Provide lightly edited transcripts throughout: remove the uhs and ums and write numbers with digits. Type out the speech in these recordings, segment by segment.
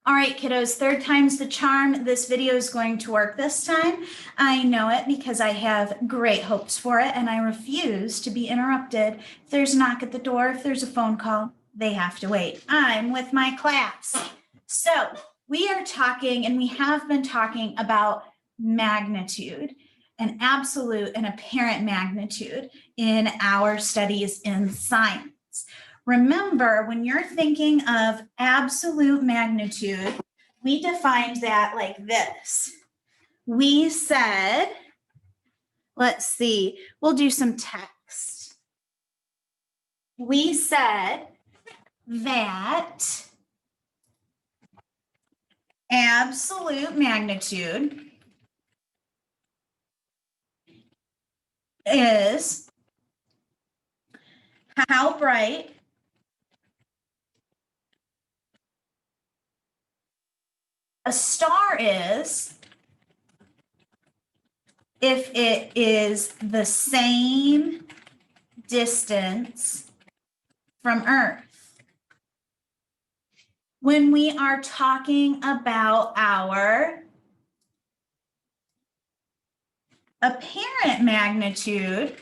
All right, kiddos, third time's the charm. This video is going to work this time. I know it because I have great hopes for it, and I refuse to be interrupted. If there's a knock at the door, if there's a phone call, they have to wait. I'm with my class. So we are talking, and we have been talking about magnitude, an absolute and apparent magnitude in our studies in science. Remember, when you're thinking of absolute magnitude, we defined that like this. We said, let's see, we'll do some text. We said that absolute magnitude is how bright a star is if it is the same distance from Earth. When we are talking about our apparent magnitude,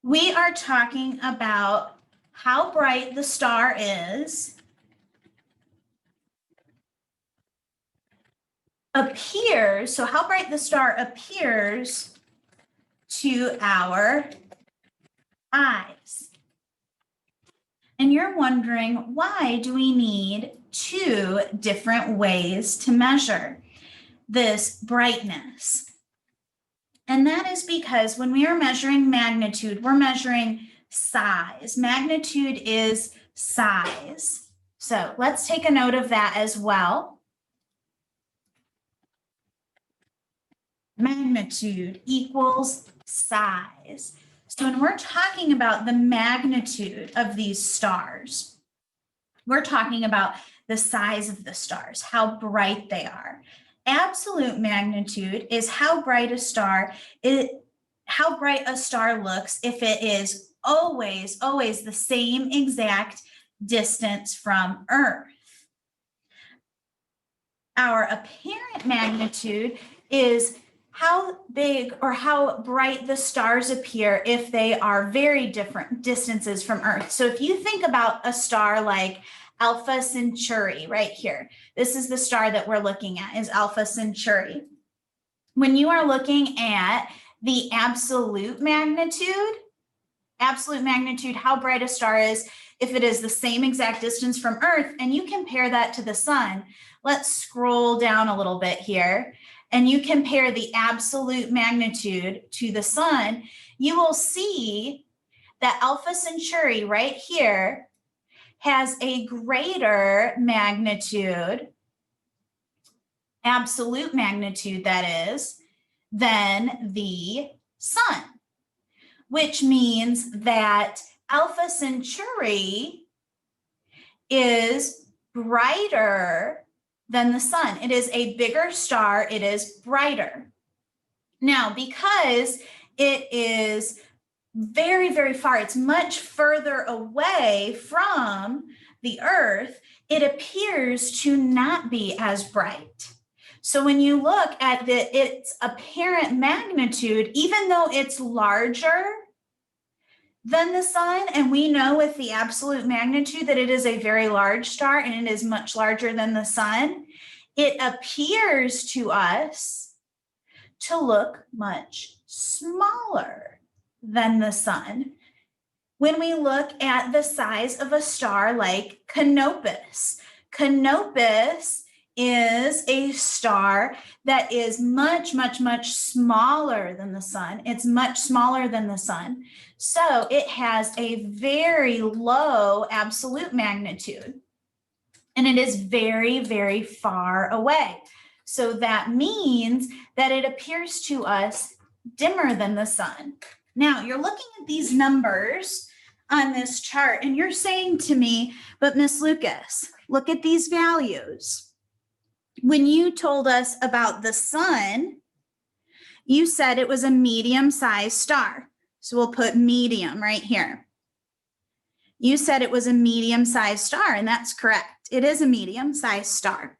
we are talking about how bright the star is, appears, so how bright the star appears to our eyes. And you're wondering, why do we need two different ways to measure this brightness? And that is because when we are measuring magnitude, we're measuring size. Magnitude is size. So let's take a note of that as well. Magnitude equals size. So when we're talking about the magnitude of these stars, we're talking about the size of the stars, how bright they are. Absolute magnitude is how bright a star looks if it is always the same exact distance from Earth. Our apparent magnitude is how big or how bright the stars appear if they are very different distances from Earth. So if you think about a star like Alpha Centauri right here, this is the star that we're looking at, is Alpha Centauri. When you are looking at the absolute magnitude, how bright a star is if it is the same exact distance from Earth, and you compare that to the sun. Let's scroll down a little bit here. And you compare the absolute magnitude to the sun, you will see that Alpha Centauri right here has a greater magnitude, absolute magnitude that is, than the sun, which means that Alpha Centauri is brighter than the sun. It is a bigger star, it is brighter. Now, because it is very, very far, it's much further away from the Earth, it appears to not be as bright. So when you look at its apparent magnitude, even though it's larger than the sun, and we know with the absolute magnitude that it is a very large star and it is much larger than the sun, it appears to us to look much smaller than the sun. When we look at the size of a star like Canopus, Canopus is a star that is much smaller than the sun. It's much smaller than the sun. So it has a very low absolute magnitude, and it is very, very far away. So that means that it appears to us dimmer than the sun. Now you're looking at these numbers on this chart and you're saying to me, but Miss Lucas, look at these values. When you told us about the sun, you said it was a medium-sized star. So we'll put medium right here. You said it was a medium-sized star, and that's correct. It is a medium-sized star.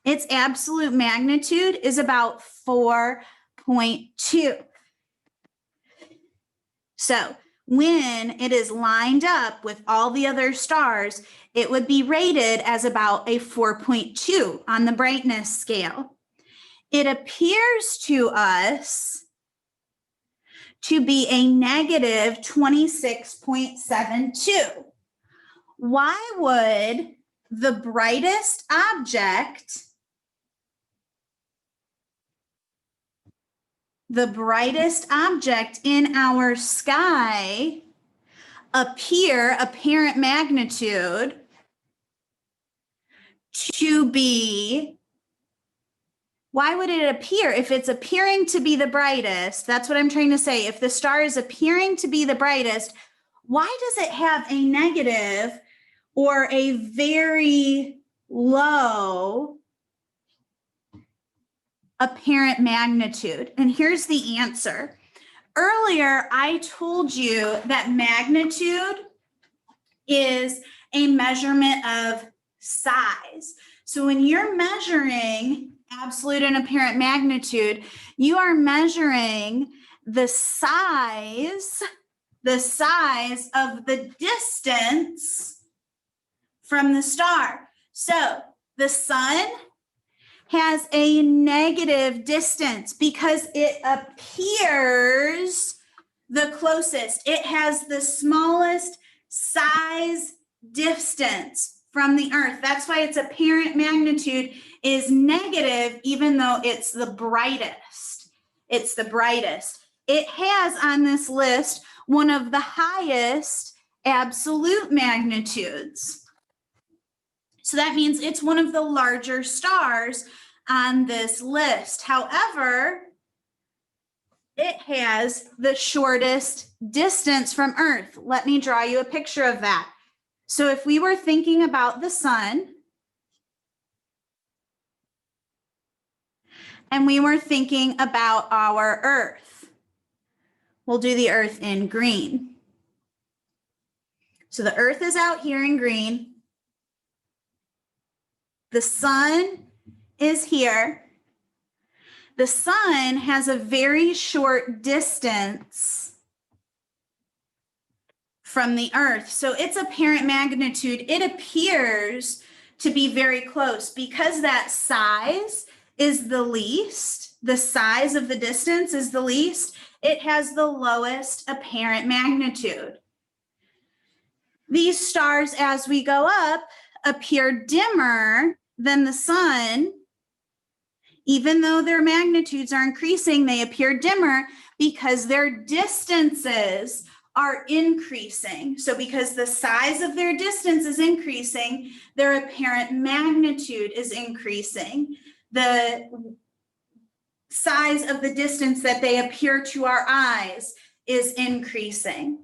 Its absolute magnitude is about 4.2. So when it is lined up with all the other stars, it would be rated as about a 4.2 on the brightness scale. It appears to us to be a negative 26.72. Why would the brightest object in our sky appear apparent magnitude to be, why would it appear if it's appearing to be the brightest? That's what I'm trying to say. If the star is appearing to be the brightest, why does it have a negative or a very low apparent magnitude? And here's the answer. Earlier, I told you that magnitude is a measurement of size. So when you're measuring absolute and apparent magnitude, you are measuring the size of the distance from the star. So the sun has a negative distance because it appears the closest. It has the smallest size distance from the Earth. That's why its apparent magnitude is negative, even though it's the brightest. It's the brightest. It has on this list one of the highest absolute magnitudes. So that means it's one of the larger stars on this list. However, it has the shortest distance from Earth. Let me draw you a picture of that. So if we were thinking about the sun, and we were thinking about our Earth, we'll do the Earth in green. So the Earth is out here in green. The sun is here. The sun has a very short distance from the Earth. So its apparent magnitude, it appears to be very close because that size is the least. The size of the distance is the least. It has the lowest apparent magnitude. These stars, as we go up, appear dimmer than the sun. Even though their magnitudes are increasing, they appear dimmer because their distances are increasing. So because the size of their distance is increasing, their apparent magnitude is increasing. The size of the distance that they appear to our eyes is increasing.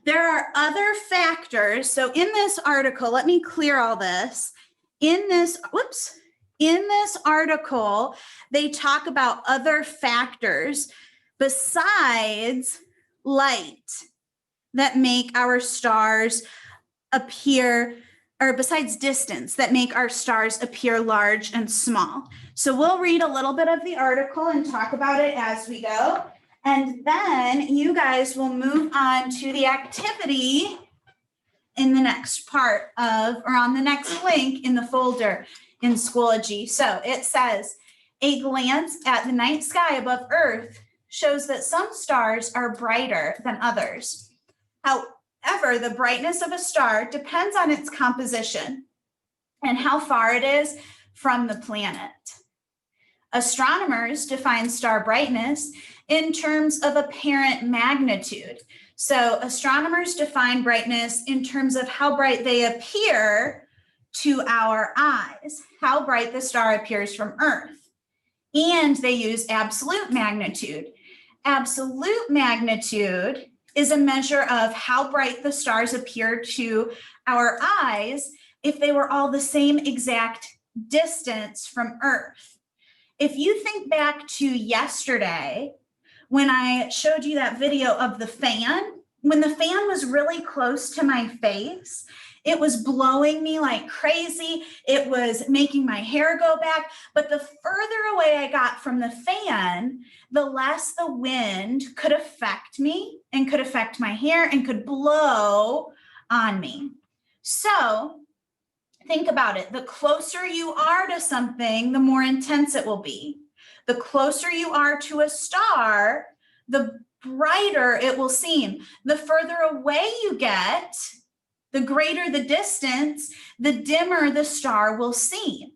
There are other factors. So in this article, let me clear all this. In this article, they talk about other factors besides light that make our stars appear, or besides distance that make our stars appear large and small. So we'll read a little bit of the article and talk about it as we go. And then you guys will move on to the activity in the next part of, or on the next link in the folder in Schoology. So it says, a glance at the night sky above Earth shows that some stars are brighter than others. However, the brightness of a star depends on its composition and how far it is from the planet. Astronomers define star brightness in terms of apparent magnitude. So astronomers define brightness in terms of how bright they appear to our eyes, how bright the star appears from Earth. And they use absolute magnitude. Absolute magnitude is a measure of how bright the stars appear to our eyes if they were all the same exact distance from Earth. If you think back to yesterday, when I showed you that video of the fan, when the fan was really close to my face, it was blowing me like crazy. It was making my hair go back. But the further away I got from the fan, the less the wind could affect me and could affect my hair and could blow on me. So think about it. The closer you are to something, the more intense it will be. The closer you are to a star, the brighter it will seem. The further away you get, the greater the distance, the dimmer the star will seem.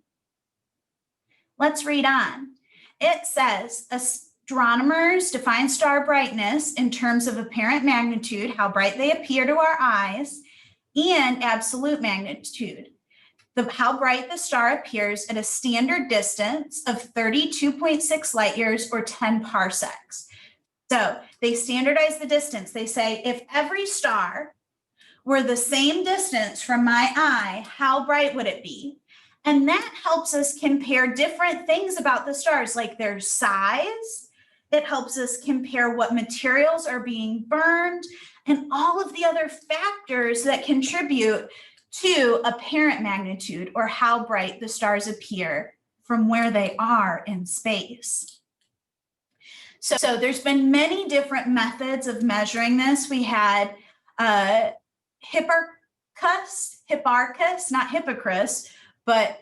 Let's read on. It says, astronomers define star brightness in terms of apparent magnitude, how bright they appear to our eyes, and absolute magnitude, how bright the star appears at a standard distance of 32.6 light years or 10 parsecs. So they standardize the distance. They say if every star were the same distance from my eye, how bright would it be? And that helps us compare different things about the stars, like their size. It helps us compare what materials are being burned and all of the other factors that contribute to apparent magnitude, or how bright the stars appear from where they are in space. So there's been many different methods of measuring this. We had Hipparchus, not Hippocrates, but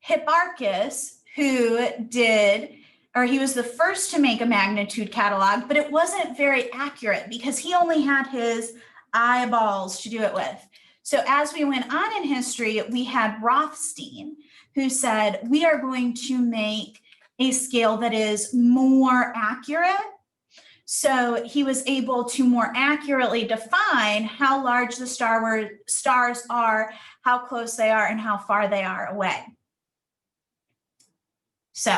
Hipparchus, who he was the first to make a magnitude catalog, but it wasn't very accurate because he only had his eyeballs to do it with. So as we went on in history, we had Rothstein, who said, we are going to make a scale that is more accurate. So he was able to more accurately define how large the stars are, how close they are, and how far they are away. So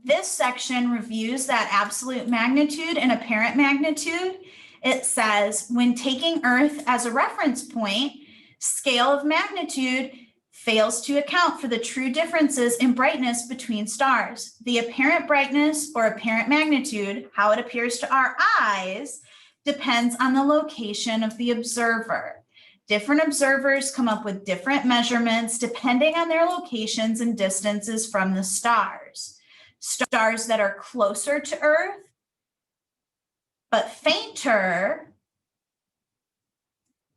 this section reviews that absolute magnitude and apparent magnitude. It says, when taking Earth as a reference point, scale of magnitude fails to account for the true differences in brightness between stars. The apparent brightness or apparent magnitude, how it appears to our eyes, depends on the location of the observer. Different observers come up with different measurements depending on their locations and distances from the stars. Stars that are closer to Earth but fainter.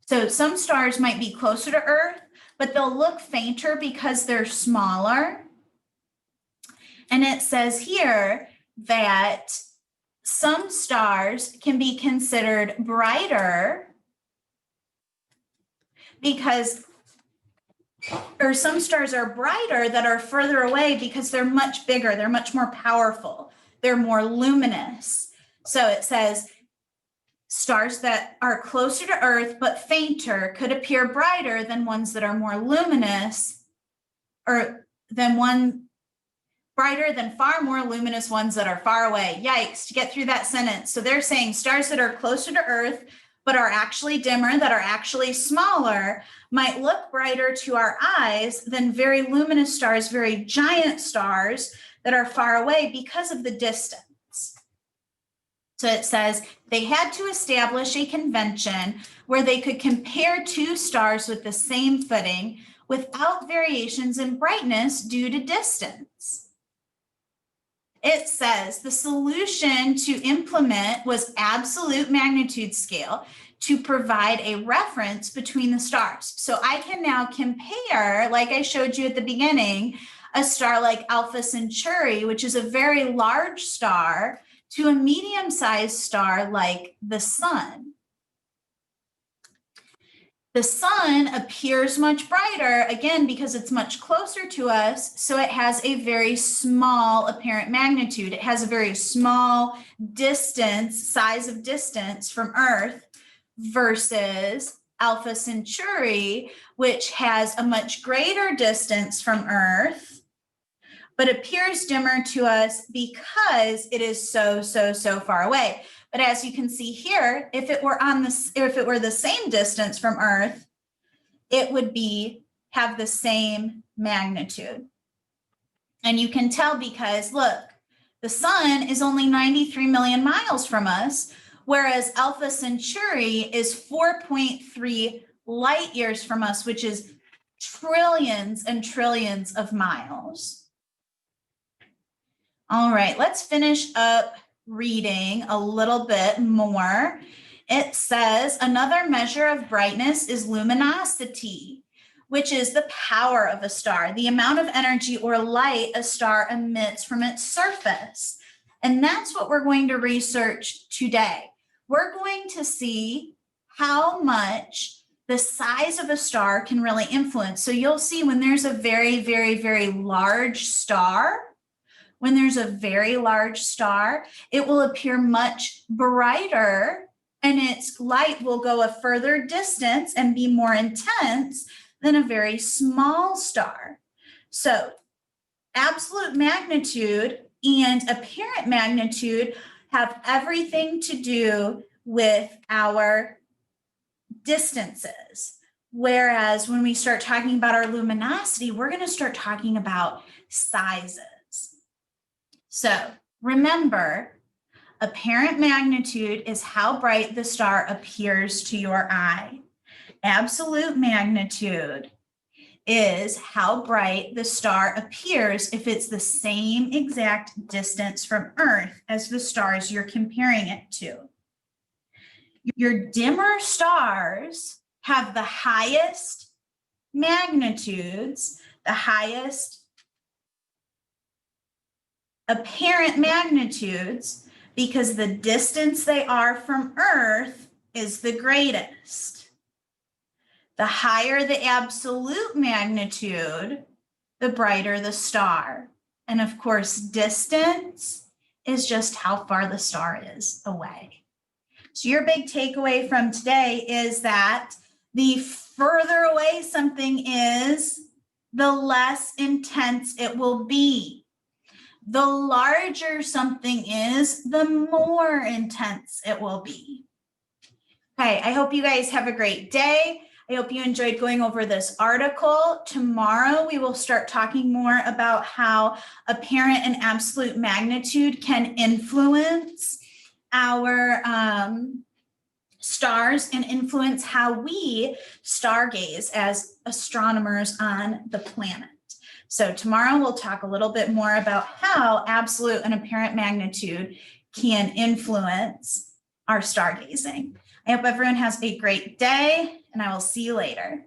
So some stars might be closer to Earth, but they'll look fainter because they're smaller. And it says here that some stars can be considered brighter or some stars are brighter that are further away because they're much bigger, they're much more powerful, they're more luminous. So it says stars that are closer to Earth but fainter could appear brighter than ones that are more luminous, or brighter than far more luminous ones that are far away. Yikes, to get through that sentence. So they're saying stars that are closer to Earth but are actually dimmer, that are actually smaller, might look brighter to our eyes than very luminous stars, very giant stars that are far away because of the distance. So it says they had to establish a convention where they could compare two stars with the same footing without variations in brightness due to distance. It says the solution to implement was absolute magnitude scale to provide a reference between the stars. So I can now compare, like I showed you at the beginning, a star like Alpha Centauri, which is a very large star, to a medium-sized star like the sun. The sun appears much brighter, again, because it's much closer to us, so it has a very small apparent magnitude. It has a very small distance, size of distance from Earth, versus Alpha Centauri, which has a much greater distance from Earth, but appears dimmer to us because it is so far away. But as you can see here, if it were the same distance from Earth, it would have the same magnitude. And you can tell because look, the sun is only 93 million miles from us, whereas Alpha Centauri is 4.3 light years from us, which is trillions and trillions of miles. All right, let's finish up reading a little bit more. It says another measure of brightness is luminosity, which is the power of a star, the amount of energy or light a star emits from its surface. And that's what we're going to research today. We're going to see how much the size of a star can really influence. So you'll see when there's a very, very, very large star, when there's a very large star, it will appear much brighter and its light will go a further distance and be more intense than a very small star. So absolute magnitude and apparent magnitude have everything to do with our distances. Whereas when we start talking about our luminosity, we're going to start talking about sizes. So remember, apparent magnitude is how bright the star appears to your eye. Absolute magnitude is how bright the star appears if it's the same exact distance from Earth as the stars you're comparing it to. Your dimmer stars have the highest magnitudes, the highest apparent magnitudes, because the distance they are from Earth is the greatest. The higher the absolute magnitude, the brighter the star. And of course, distance is just how far the star is away. So your big takeaway from today is that the further away something is, the less intense it will be. The larger something is, the more intense it will be. Okay, I hope you guys have a great day. I hope you enjoyed going over this article. Tomorrow, we will start talking more about how apparent and absolute magnitude can influence our stars and influence how we stargaze as astronomers on the planet. So tomorrow we'll talk a little bit more about how absolute and apparent magnitude can influence our stargazing. I hope everyone has a great day, and I will see you later.